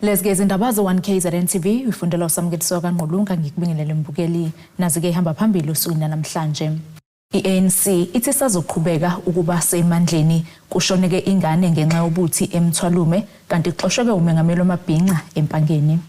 Let's get indaba ze-1KZNTV ifundela usamukeliso kaNgqulunga ngikubingelele mbukeli nazi-ke ihamba phambili usukwini namhlanje. I-ANC ithi sazoqhubeka ukuba semandleni kushoneke ingane ngenxa yobuthi emthwalume kanti kuxosheke umengameli wamabhinqa empangeni.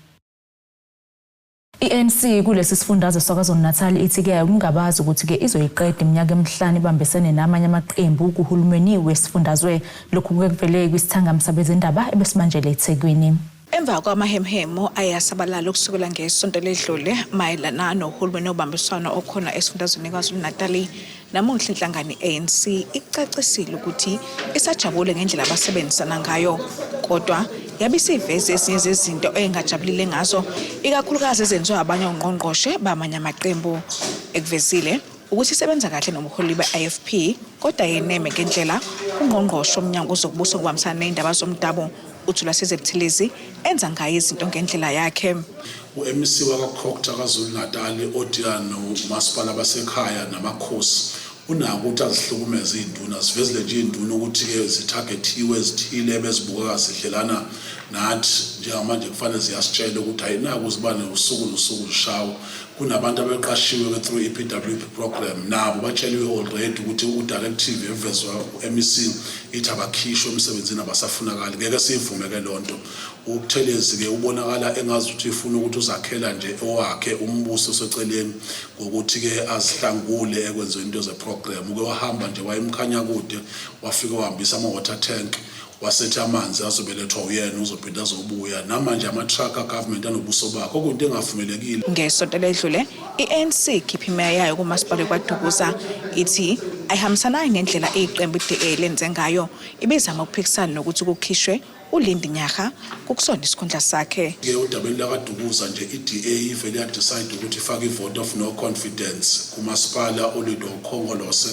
I-ANC kulesi sifundazwe saKwaZulu-Natal ithi-ke ungabazi ukuthi-ke izoyiqeda iminyaka emihlanu ibambisene namanye amaqembu kuhulumeni wesifundazwe lokhu kuvele kwisithangamsa bezindaba ebesimanjele eThekwini. Emva kwamahemhemo ayasabalala ukusukela ngesonto ledlule mayelana nohulumeni obambisana okhona esifundazweni kwaZulu-Natal, namuhla inhlangano ANC icacisile ukuthi isajabule ngendlela abasebenzisana ngayo, kodwa yabisiveze ezinye zezinto engajabulile ngazo, ikakhulukazi ezenziwa abanye ongqongqoshe bamanye amaqembu. Ekuvezile ukuthi isebenza kahle nomholi be-IFP, kodwa yeneme ngendlela ungqongqoshe omnyango uzokubusa ukubambisana nezindaba zomdabu uthula Sebuholini enza ngayo izinto ngendlela yakhe. U-MC wakaKhokta kwaZulu-Natal odila nomasipala basekhaya namakhosi unako ukuthi azihlukumeze izinduna, sivezile nje izinduna ukuthi-ke zithagethiwe zithile bezibukeka zihlelana nathi njengamanje kufanele ziyasitshela ukuthi ayinako uzibane usuku nosuku zishawo. Kunabantu abeqashiwe through i-PWP program nabo batsheliwe already ukuthi u-directive evezwa u-MEC ithi abakhishwe emsebenzini abasafunakali. Ngeke siyivumeke lonto. Ukuthelezi-ke ubonakala engazi ukuthi ifuna ukuthi uzakhela nje owakhe umbuso oseceleni ngokuthi-ke azihlangule ekwenziweni into zeprogram. Uke wahamba nje wayemkhanya kude wafika wahambisa ama-water tank wasethi amanzi azobelethwa uyena uzophinda azobuya namanje ama-truck government anobuso bakho okunto engavumelekile. Ngesonto ledlule i-ANC ikhipha imeya yayo kumasipala kwaDukuza ithi ayihambisanayo ngendlela iqembu i-DA lenze ngayo, ibizama ukuphikisana nokuthi kukhishwe uLindi Nyaga kukusona isikhundla sakhe. Udabeni lakaDukuza nje i-DA ivele yadecide ukuthi ifake i-vote of no confidence kumasipala olidwa ukhongolose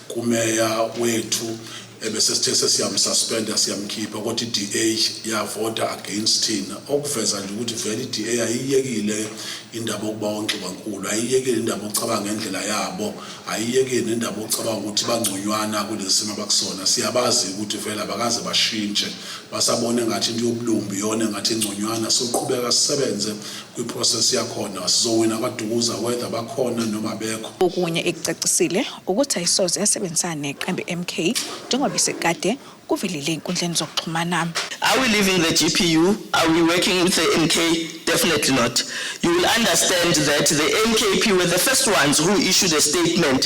kumeya wethu ebese sithe sesiyamsuspenda siyamkhipha ukuthi i-DA yavota against thina, okuveza nje ukuthi vele i-DA ayiyekile indaba yokuba onxibankulu, ayiyekile indaba yokucabanga ngendlela yabo, ayiyekile indaba yokucabanga ukuthi bangconywana kulesi simo abakusona. Siyabazi ukuthi vele abakaze bashintshe, basabone ngathi into yobulumbi yona ngathi ingconywana. Soqhubeka sisebenze kwiprocess yakhona, sizowina kwaDukuza whether bakhona noma bekho. Okunye ekucacisile ukuthi ayisoze yasebenzisana neqembu MK njengoba bisekade kuvelile inkundleni zokuxhumana. Are we leaving the GPU? Are we working with the MK? Definitely not. You will understand that the MKP were the first ones who issued a statement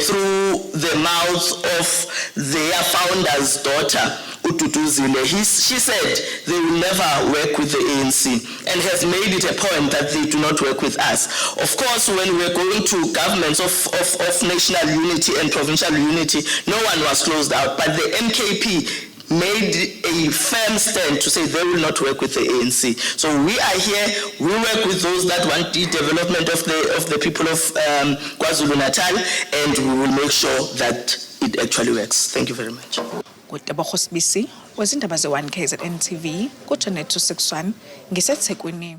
through the mouth of their founder's daughter, Ututuzile. She said they will never work with the ANC and has made it a point that they do not work with us. Of course, when we're going to governments of national unity and provincial unity, no one was closed out, but the MKP made a firm stand to say they will not work with the ANC. So we are here, we work with those that want the development of the people of KwaZulu-Natal, and we will make sure that it actually works. Thank you very much. Ngokuba wezindaba ze-1KZNTV kuChannel 261 ngiseThekwini.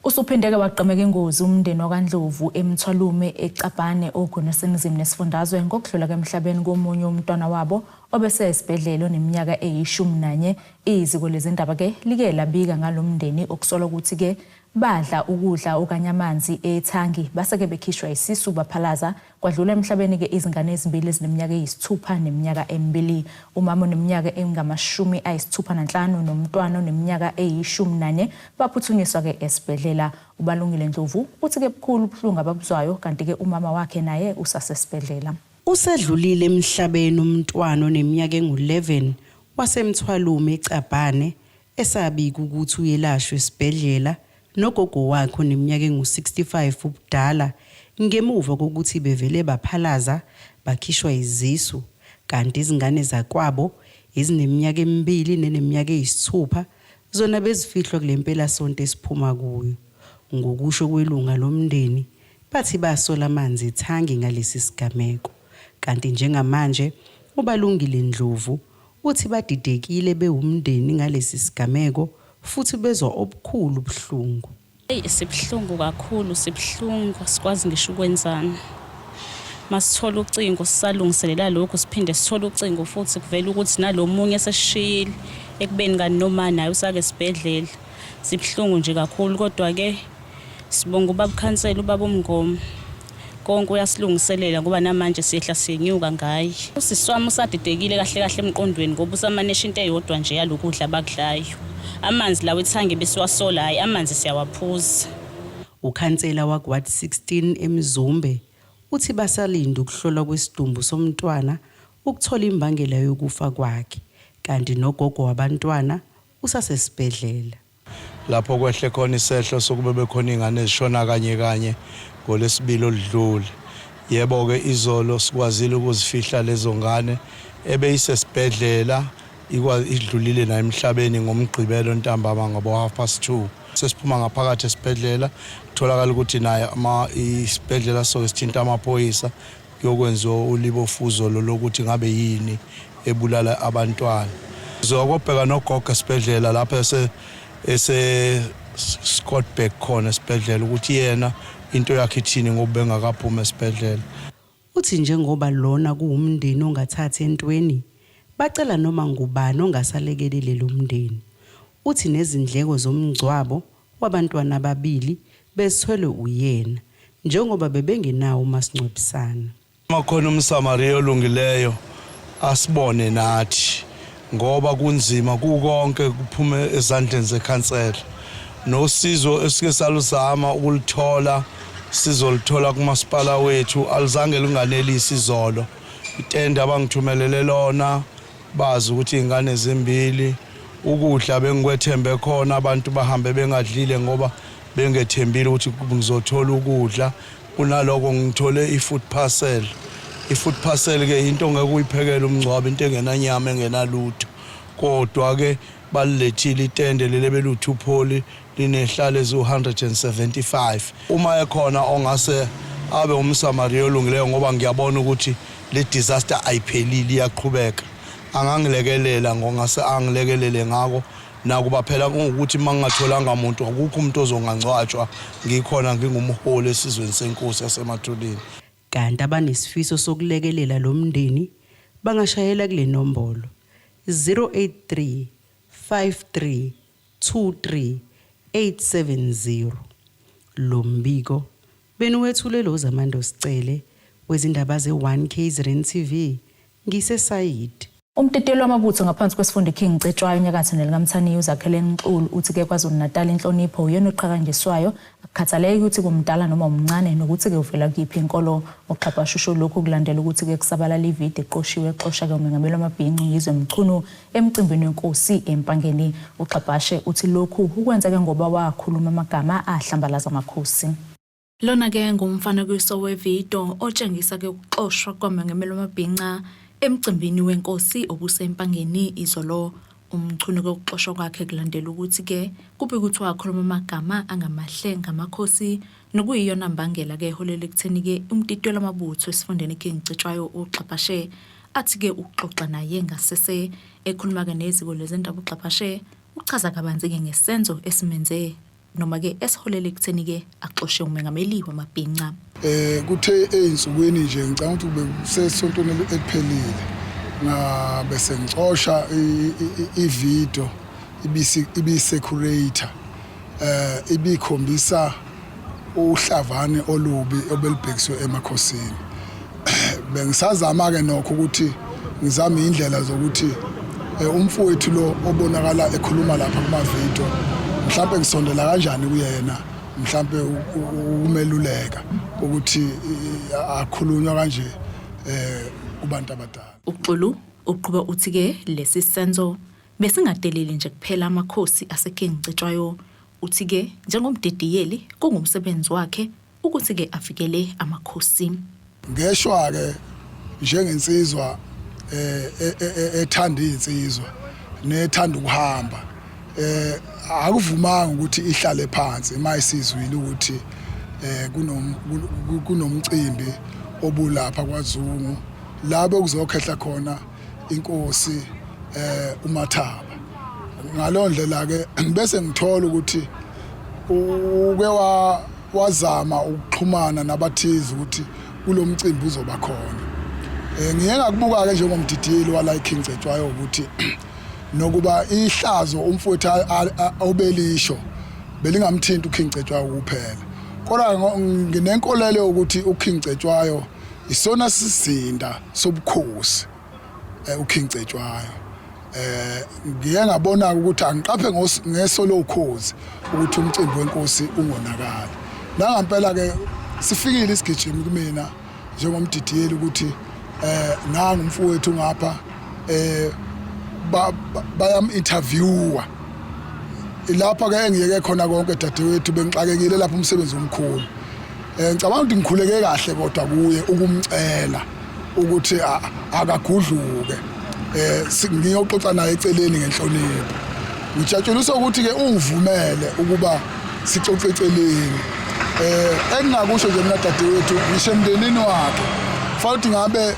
Usuphindeke waqhameka ingozi umndeni wakaNdlovu emthwalume eCabane okhona eseningizimu nesifundazwe ngokudlula kwemhlabeni komunye umntwana wabo obese esibhedlela oneminyaka eyi-11. Iziko lezindaba-ke like labika ngalomndeni okusolwa ukuthi-ke badla ukudla okanye amanzi ethangi base-ke bekhishwa isisu baphalaza kwadlula emhlabeni-ke izingane ezibili ezineminyaka eyi-6 neminyaka emibili. Umama oneminyaka engama-65 nomntwana oneminyaka eyi-11 baphuthunyiswa-ke esibhedlela. Ubalungile Ndlovu uthi-ke bukhulu ubuhlungu ababuzwayo kanti-ke umama wakhe naye usasesibhedlela. Usedlulile emhlabeni umntwana oneminyaka engu-11 wasemthwalume eCabane esabika ukuthi uyelashwe esibhedlela nogogo wakhe oneminyaka engu-65 ubudala ngemuva kokuthi bevele baphalaza bakhishwa izisu, kanti izingane zakwabo ezineminyaka emibili neneminyaka eyi-6 zona bezifihlwa kule mpelasonto esiphuma kuyo. Ngokusho kwelunga lomndeni bathi basola amanzi ethangi ngalesi sigameko, kanti njengamanje ubalungile Ndlovu uthi badidekile bewumndeni ngalesi sigameko futhi bezwa obukhulu ubuhlungu. Sibhlungu kakhulu, sibhlungu sikwazi ngisho ukwenzana. Masithola ucingo sisalungiselela lokho siphinde sithola ucingo futhi kuvela ukuthi nalomunye sesishiyile ekubeni kani noma naye usake esibhedlela sibhlungu nje kakhulu kodwa ke sibonga ubaba ukhansela ubaba uMngoma konke uyasilungiselela ngoba namanje siyehla siyenyuka ngaye usisi wami usadidekile kahle kahle emqondweni ngoba usamanesha into eyodwa nje yalokudla abakudlayo amanzi lawo ethange besiwasola hayi amanzi siyawaphuza. Ukhansela wakward 16 eMzumbe uthi basalinda ukuhlolwa kwesidumbu somntwana ukuthola imbangela yokufa kwakhe kanti nogogo wabantwana usasesibhedlela. Lapho kwehle khona isehlo sokube bekhona ingane ezishona kanye ngolesibili oludlule. Yebo ke izolo sikwazile ukuzifihla lezo ngane ebeyisesibhedlela idlulile na emhlabeni ngomgqibelo ntambama ngabo 2:30. Sesiphuma ngaphakathi esibhedlela kutholakala ukuthi naye isibhedlela sokuthinta amaphoyisa yokwenziwa ulibofuzo lokuthi ngabe yini ebulala abantwana. Zokubheka nogogo esibhedlela lapha ese Scottback khona esibhedlela ukuthi yena into yakhe ithini ngoba bengakaphuma esibhedlela. Uthi njengoba lona kuwumndeni ongathathi entweni bacela noma ngubani ongasalekelele lo mndeni. Uthi nezindleko zomngcwabo wabantwana ababili beswele uyena njengoba bebengenawo umasingcwabisana. Makhona umSamaria olungileyo asibone nathi ngoba kunzima kukonke kuphume ezandleni zekhansela. Nosizo esike saluzama ukulithola sizolithola kumasipala wethu alizange linganelisi izolo. Itende abangithumelele lona bazi ukuthi ingane ezimbili ukudla bengikwethembe khona abantu bahambe bengadlile ngoba bengethembile ukuthi ngizothola ukudla. Kunaloko ngithole i-food parcel. I-food parcel ke into ngeke uyiphekele umngcwabo into engenanyama engenalutho. Kodwa ke balilethile itende lele beluthu pholi linehlale ezu175. Uma ekhona ongase abe umSamaria olungileyo ngoba ngiyabona ukuthi le disaster ayiphelile iyaqhubeka. Angangilekelela ngongase angilekelele ngako nakuba phela kungukuthi mangingatholanga umuntu akukho umuntu ozongangcwatshwa ngikhona ngingumholi esizweni senkosi yasemathulini. Kanti abanesifiso sokulekelela lo mndeni bangashayela kule nombolo 083 53 23 870. Lo mbiko benuwethulelo uZamando Sicele wezindaba ze1KZNTV ngisesayidi. Umtetelo wamabutho ngaphansi kwesifundo King Cetshwayo enyakatho nelingamthaniya uzakhele Nxulu uthi ke KwaZulu-Natal inhlonipho uyena oqhakanyiswayo akukhathaleki ukuthi kumdala noma umncane nokuthi ke uvela kuyiphi inkolo oqhaphashusho lokhu kulandela ukuthi ke kusabalala ivideo eqoshiwe exosha ke umengameli wamabhinqi ngizwe Mchunu emcimbini wenkosi empangeni. Uqhaphashe uthi lokhu ukwenza ke ngoba wakhuluma amagama ahlambalaza amakhosi. Lona ke ngumfanekiso wevideo otshengisa ke ukuxoshwa komengameli wamabhinqa emcimbini wenkosi obusempangeni izolo. Umchunu kokuxoshwa kwakhe kulandela ukuthi ke kube kuthi wakhuluma amagama angamahle ngamakhosi nokuyiyona mbangela ke eholela ekutheni ke umtitelo amabutho esifundeni King Cetshwayo uxhaphashe athi ke ukuxoxa naye ngasese ekhuluma ke neziko lezindaba uxhaphashe uchaza kabanzi ke ngesenzo esimenze noma ke esiholela ekutheni ke axoxe umengameli wamabhinqa. Kuthe einsukwini nje ngicabanga ukuthi besesontweni eliphelile ngabe sengixosha ivideo ibisecurator ibikhombisa uhlavane olubi obelibhekiswe emakhosini. Bengisazama ke nokho ukuthi ngizame indlela zokuthi umfowethu lo obonakala ekhuluma lapha kuma video mhlawumbe ngisondela kanjani kuyena mhlawumbe umeluleka ukuthi akhulunywa kanje kubantu abadala. Uxulu uqhuba uthi ke lesi senzo besingadeleli nje kuphela amakhosi aseKing Cetshwayo. Uthi ke njengomdidiyeli kungumsebenzi wakhe ukuthi ke afikele amakhosi. Ngeshwa ke njengensizwa ethanda insizwa nethanda ukuhamba akuvumanga ukuthi ihlale phansi mayisizwile ukuthi kunomcimbi obulapha kwaZungu labo kuzokhehla khona inkosi uMathaba. Ngalondlela ke bese ngithola ukuthi uke wazama ukuxhumana nabathizi ukuthi kulomcimbi uzoba khona. Ngiye ngakubuka ke njengomdidiyeli wala iKing Cetshwayo ukuthi nokuba ihlazo umfowethu obelisho belingamthinta uKing Cetshwayo kuphela. Kodwa nginenkolelo ukuthi uKing Cetshwayo isona sizinda sobukhosi uKing Cetshwayo. Ngiye ngabona ukuthi angiqaphe ngeso lokhozi ukuthi umcimbi wenkosi ungonakala. Nangampela ke sifikile isigijimi kumina njengomdidiyeli ukuthi nanga umfowethu ngapha bayam interviewer. Lapha ke engiyeke khona konke dadewethu bengixakekile lapha umsebenzi omkhulu. Ngicabanga ukuthi ngikhuleke kahle kodwa kuye ukumcela ukuthi akagudluke. Ngiyoxoxa naye eceleni ngenhlonipho. Ngijatshulisa ukuthi ke ungivumele ukuba sixoxe eceleni. Engingakusho nje mina dadewethu ngisho emndenini wakhe. Futhi ngabe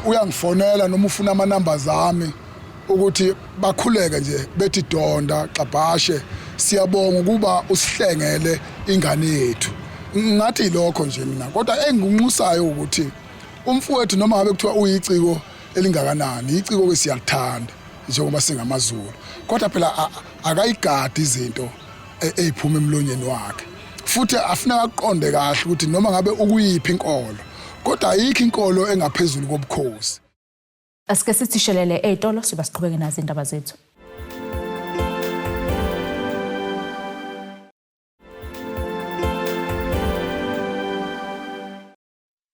uyangifonela noma ufuna ama numbers ami ukuthi bakhuleke nje bethi donda xabhashe siyabonga ukuba usihlengele ingane yethu. Ngathi lokho nje mina kodwa enginxusayo ukuthi umfowethu noma ngabe kuthiwa uyiciko elingakanani iciko ke siyakuthanda njengoba singamaZulu kodwa phela akayigadi izinto eziphuma emlonyeni wakhe futhi afuna aqonde kahle ukuthi noma ngabe ukuyiphi inkolo kodwa ayikho inkolo engaphezulu kobukhosi. Asike sithishelele ezitolo siba siqhubeke nazo indaba zethu.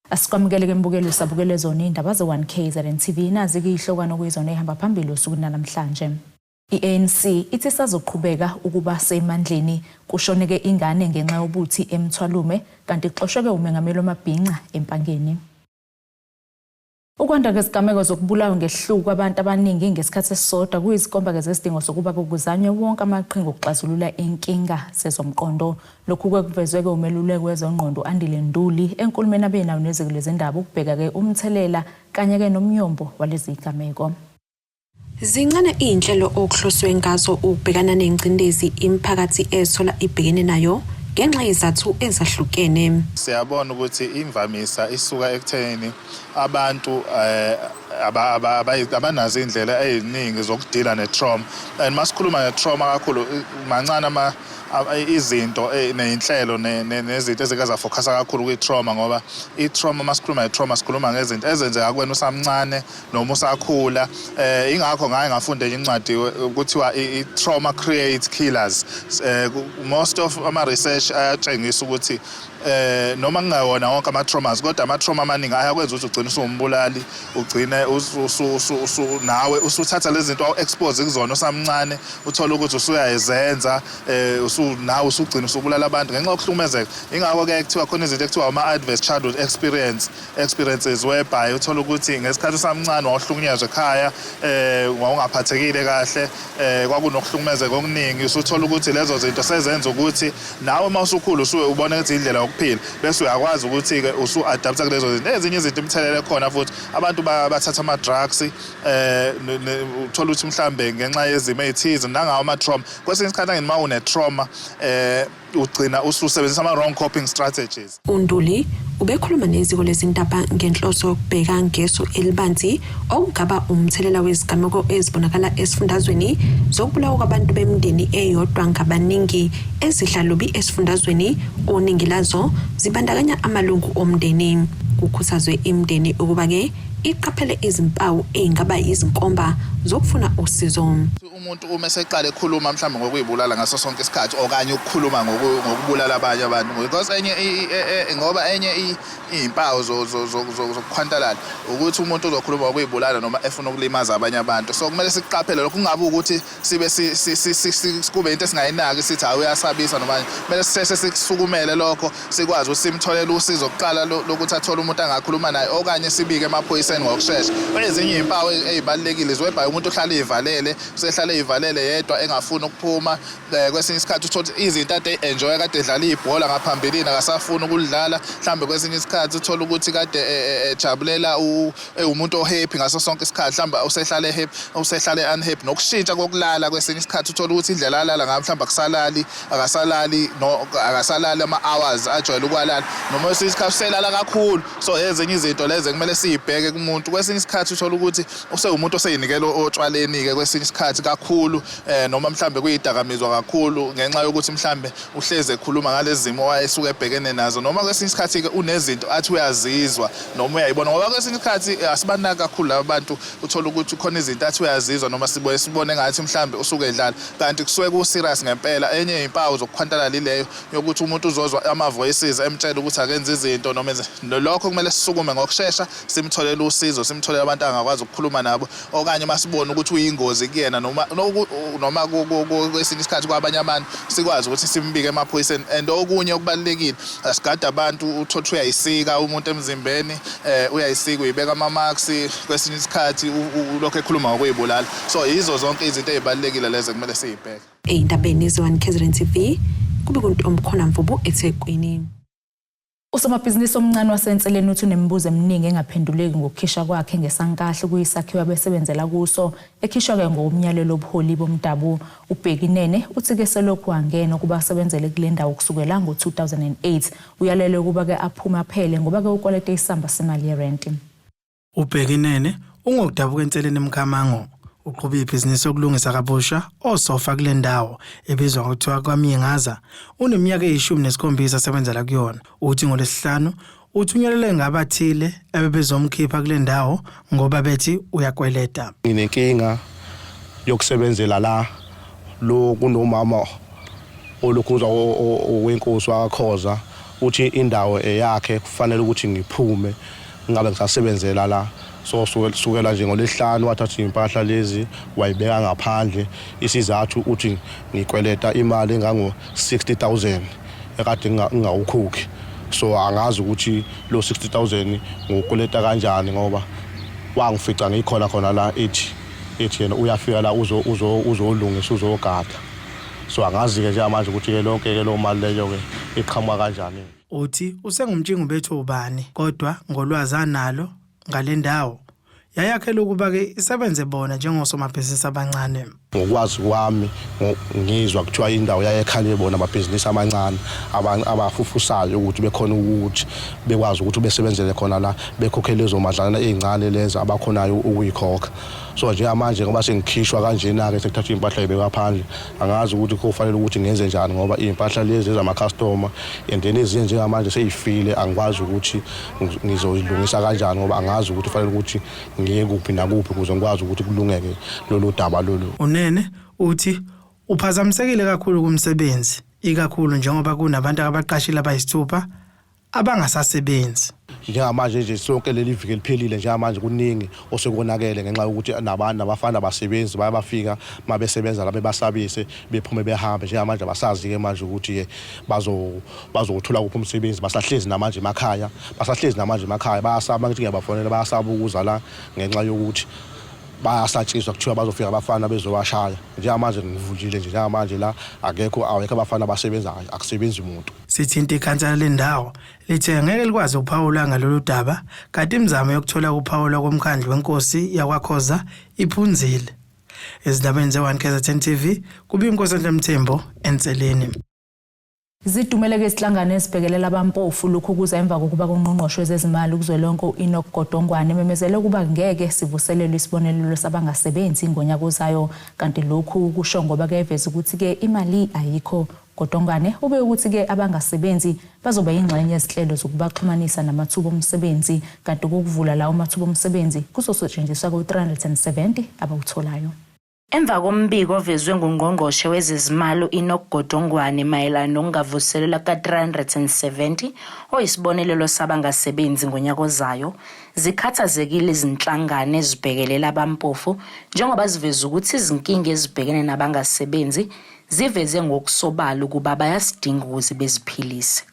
Asikwamukele ke mbukelo sabukele zona indaba ze-1KZNTV nazi ke ihlokwana kuyizona ehamba phambili usuku namhlanje. I-ANC ithi sazoqhubeka ukuba semandleni kushoneke ingane ngenxa yobuthi emthwalume kanti ixosheke umengameli wamabhinqa empangeni. Ukwanda kwezigameko zokubulawa ngehluku abantu abaningi ngesikhathi esisodwa kuyizikomba zesidingo sokuba kuguzanywe wonke amaqhinga okuxazulula inkinga sezomqondo. Lokhu kuvezwe ke umeluleki wezongqondo Andile Nduli enkulumeni abenayo nezikole zendaba ukubheka ke umthelela kanye ke nomnyombo walezi zigameko. Zincane inhlelo okuhloswe ngazo ukubhekana nengcindezi imiphakathi esola ibhekene nayo ngenxa yezathu ezahlukene. Siyabona ukuthi imvamisa isuka ekutheni abantu abanazo indlela eziningi zokudila netrauma. And masikhuluma ngetrauma kakhulu mancane izinto nezinhlelo nezinto ezike zafocusa kakhulu kwitrauma ngoba itrauma masikhuluma ngetrauma sikhuluma ngezinto ezenzeka kuwena usamncane noma usakhula. Ingakho ngaye ngafunda incwadi ukuthiwa i-trauma creates killers. Most of ama research ayatshengisa ukuthi noma ngingawona wonke ama-traumas kodwa ama-trauma amaningi ayakwenza ukuthi ugcine usumbulali ugcine nawe usuthatha lezi zinto awu-expose kuzona usamncane uthola ukuthi usuyazenza nawe usugcina usubulala abantu ngenxa yokuhlukumezeka. Ingakho-ke kuthiwa khona izinto ekuthiwa ama-adverse childhood experiences whereby uthola ukuthi ngesikhathi usamncane wawuhlukunyezwa ekhaya wawungaphathekile kahle kwakunokuhlukumezeka okuningi usuthola ukuthi lezo zinto sezenza ukuthi nawe uma usukhula ubone ukuthi indlela yokuphila bese uyakwazi ukuthi-ke usu-adapta kulezo zinto. Ezinye izinto imthelela khona futhi abantu bathatha ama-drugs uthola ukuthi mhlambe ngenxa yezimo ezithize nangawo ama-trauma. Kwesinye isikhathi angini uma une-trauma ugcina ususebenzisa ama-wrong coping strategies. uNduli ubekhuluma neziko lezindaba ngenhloso yokubheka ngeso elibanzi okungaba umthelela wezigameko ezibonakala esifundazweni zokubulawa kwabantu bemndeni eyodwa ngabaningi ezidlalubi esifundazweni oningi lazo zibandakanya amalungu omndeni. Kukhuthazwe imndeni ukuba ke iqaphele izimpawu ezingaba izinkomba zokufuna usizo. Umuntu uma eseqala ekhuluma mhlawumbe ngokuyibulala ngaso sonke isikhathi okanye ukukhuluma ngokubulala abanye abantu because ngoba enye izimpawu zokukhwantalala ukuthi umuntu uzokhuluma ngokuyibulala noma efuna ukulimaza abanye abantu. So kumele siqaphele lokho kungabe ukuthi sibe kube into esingayinaki sithi awuyasabisa noma kumele sisukumele lokho sikwazi ukuthi simtholele usizo kuqala lokuthi athole umuntu angakhuluma naye okanye sibike emaphoyiseni ngokusheshsha. Ezinye izimpawu ezibalekile ziwebhayo umuntu ohlala ezivalele usehlala ezivalele yedwa engafuni ukuphuma. Kwesinye isikhathi uthola izinto ade enjoy kade edlala ibhola ngaphambilini akasafuni ukulidlala. Mhlambe kwesinye isikhathi uthola ukuthi kade ejabulela umuntu ohappy ngaso sonke isikhathi mhlambe usehlale unhappy nokushintsha kokulala. Kwesinye isikhathi uthola ukuthi indlela alala ngayo mhlambe akasalali ama-hours ajwayele ukwalala noma kwesinye isikhathi uselala kakhulu. So ezinye izinto lezi kumele siyibheke umuntu kwesinye isikhathi uthola ukuthi usewumuntu oseyinikela otshwaleni ke kwesinye isikhathi kakhulu noma mhlambe kuyidakamizwa kakhulu ngenxa yokuthi mhlambe uhleze ekhuluma ngalezi zimo wayesuke ebhekene nazo noma kwesinye isikhathi ke unezinto athi uyazizwa noma uyayibona ngoba kwesinye isikhathi asibanaka kakhulu labantu uthola ukuthi khona izinto athi uyazizwa noma sibone ngathi mhlambe usuke edlala kanti kusuke ku serious ngempela enye impawu zokukhwantala lileyo yokuthi umuntu uzozwa ama voices emtshela ukuthi akenze izinto noma lokho kumele sisukume ngokusheshsha simtholele usizo simtholele abantu angakwazi ukukhuluma nabo okanye masibone ukuthi uyingozi kuyena noma kwesinye isikhathi kwabanye abantu sikwazi ukuthi simbike emaphoyiseni and okunye okubalekile asigada abantu uthothi uyayisika umuntu emzimbeni uyayisika uyibeka ama marks kwesinye isikhathi lokho ekhuluma ngokuyibulala so yizo zonke izinto ezibalekile lezi kumele siyibheke Eyindabeni ze-1KZNTV kube kuntomkhona Mvubu eThekwini. Usomabhizinisi omncane wasenseleni uthi unemibuzo eminingi engaphenduleki ngokukhishwa kwakhe ngesankahle kuyisakhiwo abesebenzela kuso ekhishwa ke ngomyalelo obuholi bomdabu uBhekinene uthi ke selokhu angena kuba asebenzele kule ndawo kusukela ngo-2008 uyalele kuba ke aphuma phele ngoba ke ukwalete isamba semali yerent. uBhekinene ungokudabuka enseleni emkhamango uqhubile ibhizinisi yokulungisa kabusha osofa kule ndawo ebizwa ngokuthiwa kwaMyingaza uneminyaka e17 asebenzela kuyona uthi ngolesihlanu uthunyelele ngabathile ebebezomkhipha kule ndawo ngoba bethi uyakweleta. Nginenkinga yokusebenzela la lo kunomama olukuzwa owenkosi wakhoza uthi indawo eyakhe kufanele ukuthi ngiphume ngabe ngisasebenzela la so sukela nje ngolesihlanu wathatha impahla lezi wayibeka ngaphandle isizathu uthi ngikweleta imali engango 60,000 ekade ngingawukhokhi so angazi ukuthi lo 60,000 ngokuleta kanjani ngoba wangifica ngikhona la ethi yena uyafika la uzolungisa uzogada so angazi ke nje manje ukuthi ke lonke ke lo mali leyo ke iqhamuka kanjani. Uthi usengumtshingo bethu ubani kodwa ngolwazi analo ngale ndawo yayakhela ukuba ke isebenze bona njengosomabhizinisi abancane. Ngokwazi kwami ngizwa kuthiwa indawo yayekhale bona amabhizinisi amancane abafufusayo ukuthi bekhona ukuthi bekwazi ukuthi besebenzele khona la bekhokhele lezo madlana ezincane lezi abakhonayo ukuyikhokha so nje manje ngoba sengikhishwa kanjena ke sekuthatha impahla ibeka phandle angazi ukuthi kufanele ukuthi ngenze njani ngoba impahla lezi ezama customer endeni ezinye njengamanje seyifile angikwazi ukuthi ngizolungisa kanjani ngoba angazi ukuthi kufanele ukuthi ngiye kuphi nakuphi ukuze ngikwazi ukuthi kulungeke lolu daba lolu. Unene uthi uphazamisekile kakhulu kumsebenzi ikakhulu njengoba kunabantu abaqashile abayisithupha abangasasebenzi. Njengamanje nje sonke leli viki eliphelile njengamanje kuningi osekonakele ngenxa yokuthi nabantu abafana abasebenzi bayabafika mabesebenza la bebasabise bephume behambe njengamanje abasazi ke manje ukuthi ke bazothola kuphi umsebenzi basahlezi namanje emakhaya bayasaba ukuthi ngiyabafonela bayasaba ukuza la ngenxa yokuthi bayasatshiswa kuthiwa bazofika abafana bezowashaya njengamanje ngivulile nje njengamanje la awekho abafana abasebenzayo akusebenzi umuntu. Sithinta ikhansela lendawo lithe ngeke likwazi ukuphawula ngalolu daba kanti imizamo yokuthola ukuphawula komkhandlu wenkosi yakwaKhoza iphunzile. Ezindabeni ze-1KZNTV kuba iNkosi enseleni. Zidumeleke isihlangano esibhekelela abampofu lokhu kuza emva kokuba kungqongqoshwe wezezimali kuzwelonke u-Ngokuba memezele ukuba ngeke sivuselelwe isibonelelo sabangasebenzi ngonyaka ozayo kanti lokhu kusho ngoba keveza ukuthi ke imali ayikho. Godongwane ube ukuthi ke abangasebenzi bazoba ingxenye yezinhlelo zokubaxhumanisa namathuba omsebenzi kanti ukuvula la amathuba omsebenzi kuzosetshenziswa ku-370 abawutholayo. Emva kombiko ovezwe ngungqongqoshe wezezimali uNokgodongwane mayelana nokungavuselelwa ka-370 oyisibonelelo sabangasebenzi ngonyaka ozayo zikhathazekile izinhlangano ezibhekelela abampofu njengoba ziveza ukuthi izinkinga ezibhekene nabangasebenzi ziveze ngokusobala ukuba bayasidinga ukuze beziphilise.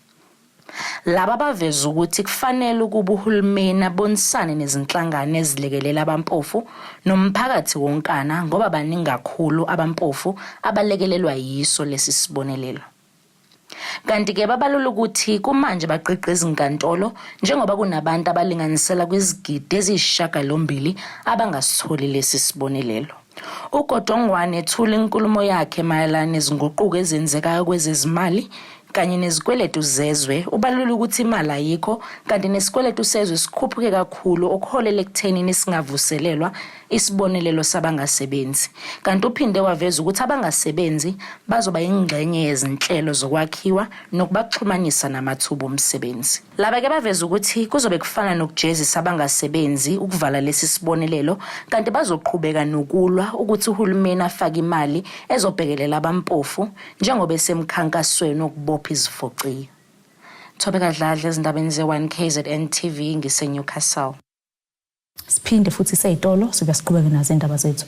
Laba baveza ukuthi kufanele ukuba uhulumeni abonisane nezinhlangano ezilekelela abampofu nomphakathi wonkana ngoba baningi kakhulu abampofu abalekelelwa yiso lesi sibonelelo. Kanti ke babalula ukuthi kumanje baqeqe izinkantolo njengoba kunabantu abalinganisela kwizigidi eziyisishiyagalombili abangasitholi lesi sibonelelo. uGodongwane ethula inkulumo yakhe mayelana nezinguquko ezenzekayo kwezezimali kanye nezikweletu zezwe ubalula ukuthi imali ayikho kanti nesikweletu sezwe sikhuphuke kakhulu okuholela ekutheni singavuselelwa isibonelelo sabangasebenzi. Kanti uphinde waveza ukuthi abangasebenzi bazoba ingxenye yezinhlelo zokwakhiwa nokubaxhumanisa namathuba omsebenzi. Laba ke baveza ukuthi kuzobe kufana nokujezisa abangasebenzi ukuvala lesi sibonelelo kanti bazoqhubeka nokulwa ukuthi uhulumeni afake imali ezobhekelela abampofu njengoba esemkhankasweni okubopha izifoqiyo. Thobeka Dladla ezindabeni ze-1KZNTV ngise-Newcastle. Siphinde futhi seyitolo sibe siqhubeke nazo indaba zethu.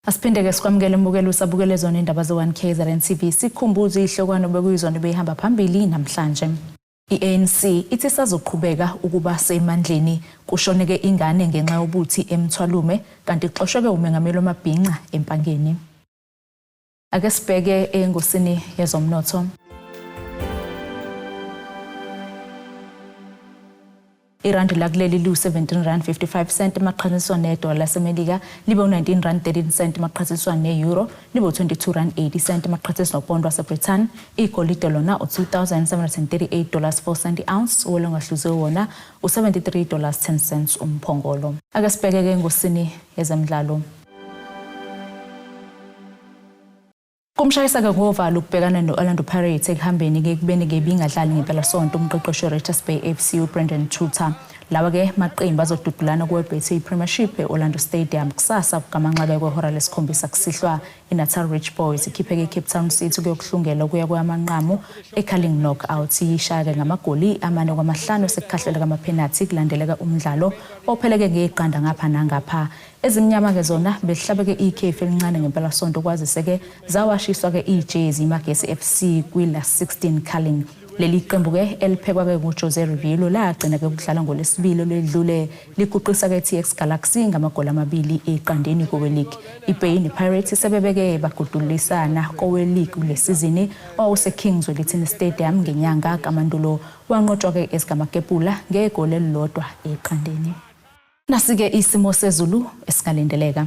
Asiphinde-ke sikwamukele mbukelo usabukele zona indaba ze-1KZNTV sikhumbuza ihlokwana bekuyizona behamba phambili namhlanje. I-ANC ithi sazoqhubeka ukuba semandleni kushoneke ingane ngenxa yobuthi emthwalume kanti ixosheke umengameli wamabhinqa empangeni. Ake sibheke engosini yezomnotho. Irandi lakuleli lu-17.55 maqhathaniswa nedola laseMelika, libe u-19.13 maqhathaniswa ne-euro, libe u-22.80 maqhathaniswa nopondo waseBritain, igolide lona $2,738 ounce, owelo ngahluziwe wona u-$73.10 umphongolo. Ake sibheke engosini yezemidlalo. Kumshayisa-ke ngovalo ukubhekana no-Orlando Pirates ekuhambeni-ke ekubeni-ke bingadlali ngempela sonto umqeqeshi we-Richards Bay FC uBrendan Tuta. Lawa-ke maqembu azodudulana kuwe-Betway Premiership e-Orlando Stadium kusasa kugamanxabe kwehora lesikhombisa kusihlwa i-Natal Rich Boys ikhiphe-ke i-Cape Town City kuyokuhlungela kuya kwamanqamu e-Carling Knockout ishaya-ke ngamagoli 4-5 sekukhahlela kamaphenalty kulandeleka umdlalo opheleke ngeqanda ngapha nangapha. Ezimnyama-ke zona behlabeke ikhefu elincane ngempela sonto kwazise-ke zawashiswa-ke ijezi iMagesi FC kwi-16 Carling. Leli qembu-ke eliphekwa-ke nguJose Rivilo lagcina-ke ukudlala ngolesibili ledlule liguqisa-ke TX Galaxy ngamagoli 2 eqandeni kowe-league. iBay nePirates sebebeke bagudulisana kowe-league kulesizini owawuse-Kings Wellington Stadium ngenyanga kaMandulo wanqotshwa-ke esigamakepula ngegoli elilodwa eqandeni. Nasike isimo sezulu esingalindeleka.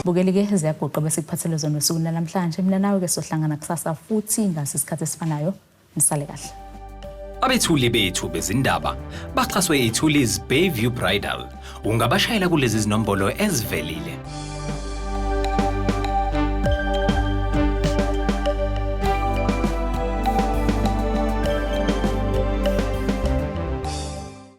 Bukelike ziyaguqa bese kuphathele zona usuku namhlanje. Mina nawe ke sohlangana kusasa futhi ngasisikhathi esifanayo. Nisale kahle. Abethuli bethu bezindaba baxhaswe iThulis Bayview Bridal. Ungabashayela kulezi zinombolo ezivelile.